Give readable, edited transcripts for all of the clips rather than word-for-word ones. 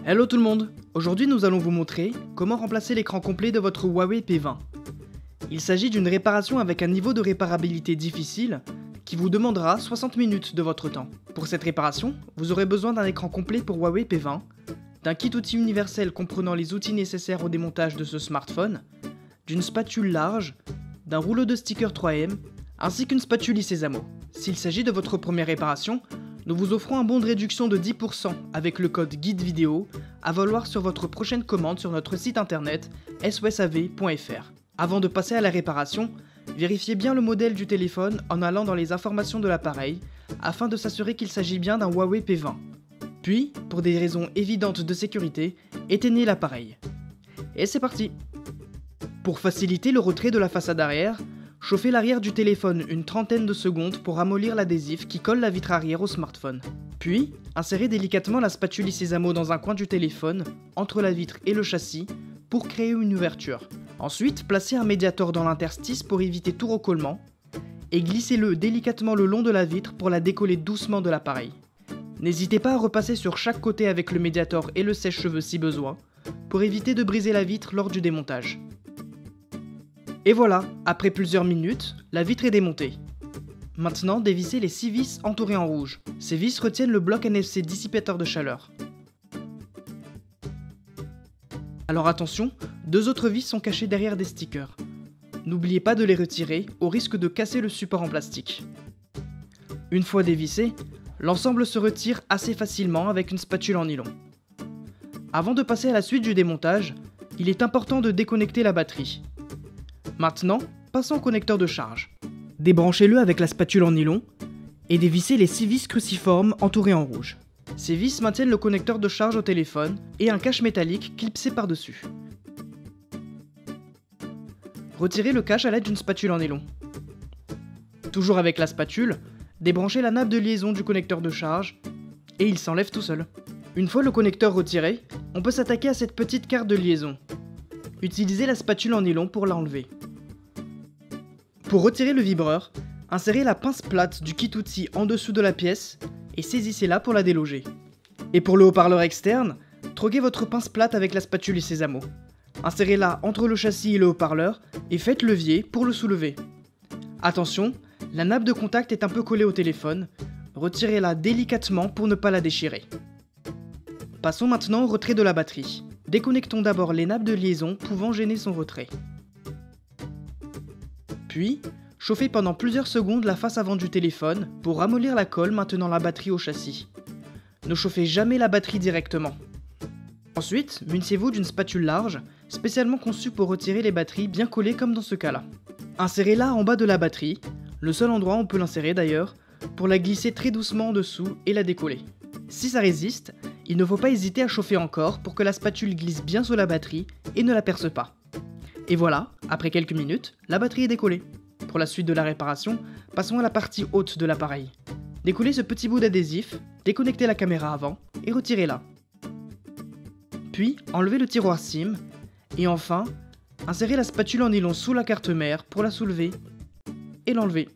Hello tout le monde! Aujourd'hui nous allons vous montrer comment remplacer l'écran complet de votre Huawei P20. Il s'agit d'une réparation avec un niveau de réparabilité difficile qui vous demandera 60 minutes de votre temps. Pour cette réparation, vous aurez besoin d'un écran complet pour Huawei P20, d'un kit outil universel comprenant les outils nécessaires au démontage de ce smartphone, d'une spatule large, d'un rouleau de stickers 3M, ainsi qu'une spatule Sésamo. S'il s'agit de votre première réparation, nous vous offrons un bon de réduction de 10% avec le code guide vidéo à valoir sur votre prochaine commande sur notre site internet sosav.fr. Avant de passer à la réparation, vérifiez bien le modèle du téléphone en allant dans les informations de l'appareil afin de s'assurer qu'il s'agit bien d'un Huawei P20. Puis, pour des raisons évidentes de sécurité, éteignez l'appareil. Et c'est parti! Pour faciliter le retrait de la façade arrière, chauffez l'arrière du téléphone une trentaine de secondes pour ramollir l'adhésif qui colle la vitre arrière au smartphone. Puis, insérez délicatement la spatule Sésamo dans un coin du téléphone, entre la vitre et le châssis, pour créer une ouverture. Ensuite, placez un médiator dans l'interstice pour éviter tout recollement, et glissez-le délicatement le long de la vitre pour la décoller doucement de l'appareil. N'hésitez pas à repasser sur chaque côté avec le médiator et le sèche-cheveux si besoin, pour éviter de briser la vitre lors du démontage. Et voilà, après plusieurs minutes, la vitre est démontée. Maintenant, dévissez les 6 vis entourées en rouge. Ces vis retiennent le bloc NFC dissipateur de chaleur. Alors attention, 2 autres vis sont cachées derrière des stickers. N'oubliez pas de les retirer, au risque de casser le support en plastique. Une fois dévissé, l'ensemble se retire assez facilement avec une spatule en nylon. Avant de passer à la suite du démontage, il est important de déconnecter la batterie. Maintenant, passons au connecteur de charge. Débranchez-le avec la spatule en nylon et dévissez les 6 vis cruciformes entourées en rouge. Ces vis maintiennent le connecteur de charge au téléphone et un cache métallique clipsé par-dessus. Retirez le cache à l'aide d'une spatule en nylon. Toujours avec la spatule, débranchez la nappe de liaison du connecteur de charge et il s'enlève tout seul. Une fois le connecteur retiré, on peut s'attaquer à cette petite carte de liaison. Utilisez la spatule en nylon pour l'enlever. Pour retirer le vibreur, insérez la pince plate du kit outil en dessous de la pièce et saisissez-la pour la déloger. Et pour le haut-parleur externe, troquez votre pince plate avec la spatule Sésamo. Insérez-la entre le châssis et le haut-parleur et faites levier pour le soulever. Attention, la nappe de contact est un peu collée au téléphone, retirez-la délicatement pour ne pas la déchirer. Passons maintenant au retrait de la batterie. Déconnectons d'abord les nappes de liaison pouvant gêner son retrait. Puis, chauffez pendant plusieurs secondes la face avant du téléphone pour ramollir la colle maintenant la batterie au châssis. Ne chauffez jamais la batterie directement. Ensuite, munissez-vous d'une spatule large, spécialement conçue pour retirer les batteries bien collées comme dans ce cas-là. Insérez-la en bas de la batterie, le seul endroit où on peut l'insérer d'ailleurs, pour la glisser très doucement en dessous et la décoller. Si ça résiste, il ne faut pas hésiter à chauffer encore pour que la spatule glisse bien sous la batterie et ne la perce pas. Et voilà, après quelques minutes, la batterie est décollée. Pour la suite de la réparation, passons à la partie haute de l'appareil. Décollez ce petit bout d'adhésif, déconnectez la caméra avant et retirez-la. Puis, enlevez le tiroir SIM et enfin, insérez la spatule en nylon sous la carte mère pour la soulever et l'enlever.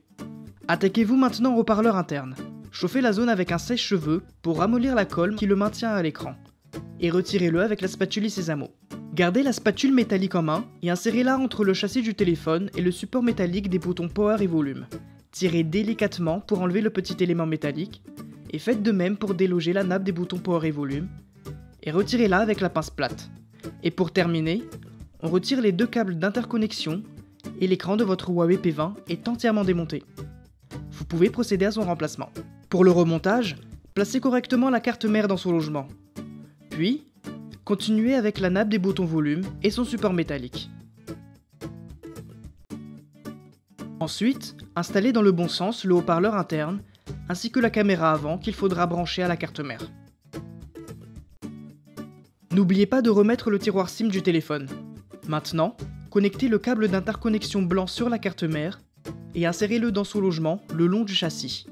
Attaquez-vous maintenant au haut-parleur interne. Chauffez la zone avec un sèche-cheveux pour ramollir la colle qui le maintient à l'écran et retirez-le avec la spatule Sésamo. Gardez la spatule métallique en main et insérez-la entre le châssis du téléphone et le support métallique des boutons Power et Volume. Tirez délicatement pour enlever le petit élément métallique et faites de même pour déloger la nappe des boutons Power et Volume et retirez-la avec la pince plate. Et pour terminer, on retire les 2 câbles d'interconnexion et l'écran de votre Huawei P20 est entièrement démonté. Vous pouvez procéder à son remplacement. Pour le remontage, placez correctement la carte mère dans son logement. Puis, continuez avec la nappe des boutons volume et son support métallique. Ensuite, installez dans le bon sens le haut-parleur interne, ainsi que la caméra avant qu'il faudra brancher à la carte mère. N'oubliez pas de remettre le tiroir SIM du téléphone. Maintenant, connectez le câble d'interconnexion blanc sur la carte mère et insérez-le dans son logement le long du châssis.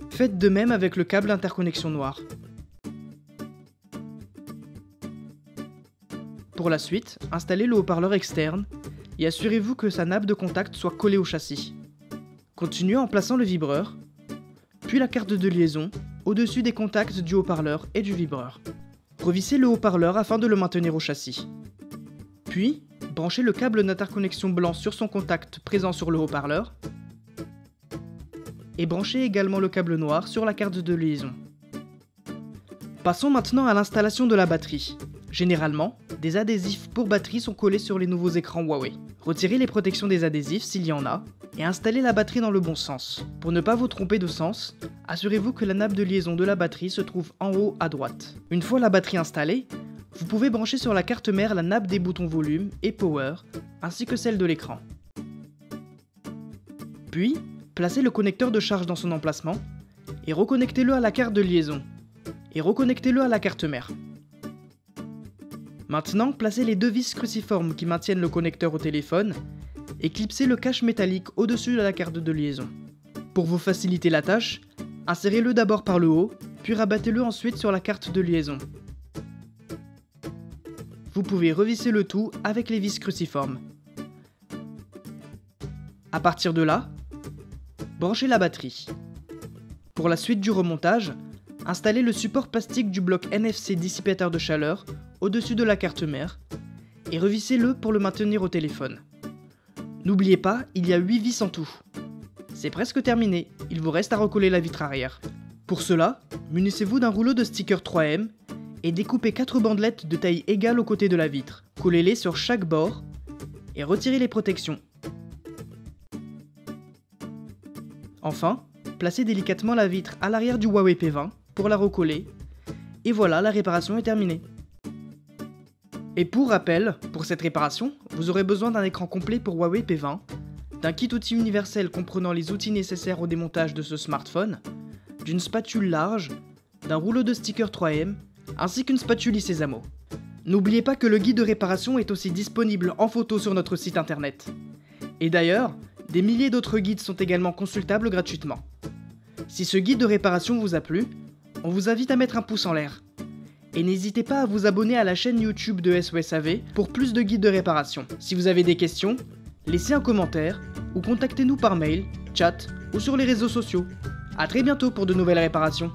Faites de même avec le câble d'interconnexion noir. Pour la suite, installez le haut-parleur externe et assurez-vous que sa nappe de contact soit collée au châssis. Continuez en plaçant le vibreur, puis la carte de liaison au-dessus des contacts du haut-parleur et du vibreur. Revissez le haut-parleur afin de le maintenir au châssis. Puis, branchez le câble d'interconnexion blanc sur son contact présent sur le haut-parleur et branchez également le câble noir sur la carte de liaison. Passons maintenant à l'installation de la batterie. Généralement, des adhésifs pour batterie sont collés sur les nouveaux écrans Huawei. Retirez les protections des adhésifs s'il y en a et installez la batterie dans le bon sens. Pour ne pas vous tromper de sens, assurez-vous que la nappe de liaison de la batterie se trouve en haut à droite. Une fois la batterie installée, vous pouvez brancher sur la carte mère la nappe des boutons volume et power, ainsi que celle de l'écran. Puis, placez le connecteur de charge dans son emplacement et reconnectez-le à la carte de liaison. Et reconnectez-le à la carte mère. Maintenant, placez les deux vis cruciformes qui maintiennent le connecteur au téléphone et clipsez le cache métallique au-dessus de la carte de liaison. Pour vous faciliter la tâche, insérez-le d'abord par le haut, puis rabattez-le ensuite sur la carte de liaison. Vous pouvez revisser le tout avec les vis cruciformes. À partir de là, branchez la batterie. Pour la suite du remontage, installez le support plastique du bloc NFC dissipateur de chaleur au-dessus de la carte mère et revissez-le pour le maintenir au téléphone. N'oubliez pas, il y a 8 vis en tout. C'est presque terminé, il vous reste à recoller la vitre arrière. Pour cela, munissez-vous d'un rouleau de stickers 3M et découpez 4 bandelettes de taille égale aux côtés de la vitre. Collez-les sur chaque bord et retirez les protections. Enfin, placez délicatement la vitre à l'arrière du Huawei P20 pour la recoller, et voilà, la réparation est terminée. Et pour rappel, pour cette réparation, vous aurez besoin d'un écran complet pour Huawei P20, d'un kit outil universel comprenant les outils nécessaires au démontage de ce smartphone, d'une spatule large, d'un rouleau de stickers 3M, ainsi qu'une spatule Sésamo. N'oubliez pas que le guide de réparation est aussi disponible en photo sur notre site internet. Et d'ailleurs, des milliers d'autres guides sont également consultables gratuitement. Si ce guide de réparation vous a plu, on vous invite à mettre un pouce en l'air. Et n'hésitez pas à vous abonner à la chaîne YouTube de SOSAV pour plus de guides de réparation. Si vous avez des questions, laissez un commentaire ou contactez-nous par mail, chat ou sur les réseaux sociaux. A très bientôt pour de nouvelles réparations.